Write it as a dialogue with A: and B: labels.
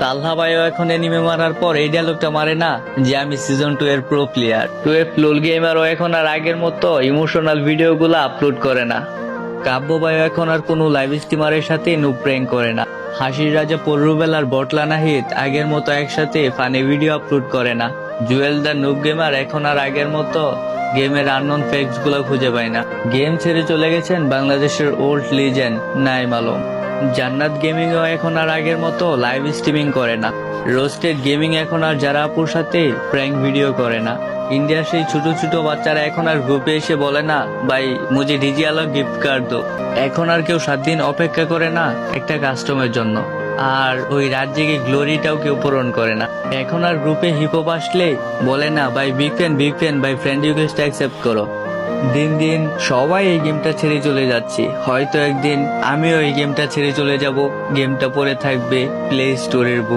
A: তালহা ভাইও এখন এনিমে মারার পর এই ডায়লগটা মারে না যে আমি সিজন 2 এর প্রো প্লেয়ার। 12 লোল গেমারও এখন আর আগের মতো ইমোশনাল ভিডিও গুলো আপলোড করে না। কাব্য ভাইও এখন আর কোনো লাইভ স্ট্রিমারের সাথে নুব প্র্যাঙ্ক করে না। হাসির রাজা পররুবেল আর বটলা নাহিদ আগের মতো একসাথে ফানি ভিডিও আপলোড করে না। জুয়েল দা নুব গেমার এখন আর আগের মতো গেমের আননোন ফ্যাক্টস গুলো খুঁজে পায় না। গেম ছেড়ে চলে গেছেন বাংলাদেশের ওল্ড লিজেন্ড নাইম আলম। জান্নাত গেমিং ও এখন আর আগের মতো লাইভ স্ট্রিমিং করে না। রোস্টেড গেমিং এখন আর যারা আপুর সাথে প্র্যাঙ্ক ভিডিও করে না। ইন্ডিয়ার সেই ছোট ছোট বাচ্চারা এখন আর গ্রুপে এসে বলে না ভাই মুঝে ডিজি আলো গিফট কার্ড দো। এখন আর কেউ 7 দিন অপেক্ষা করে না একটা কাস্টমের জন্য। আর ওই রাত জেগে গ্লোরিটাও কেউ পূরণ করে না। এখন আর গ্রুপে হিপহপ আসলে বলে না ভাই বিগ ফ্যান ভাই ফ্রেন্ড রিকোয়েস্ট অ্যাকসেপ্ট করো। দিন দিন সবাই এই গেমটা ছেড়ে চলে যাচ্ছে। হয়তো একদিন আমিও এই গেমটা ছেড়ে চলে যাব। গেমটা পড়ে থাকবে প্লে স্টোরের বুকে।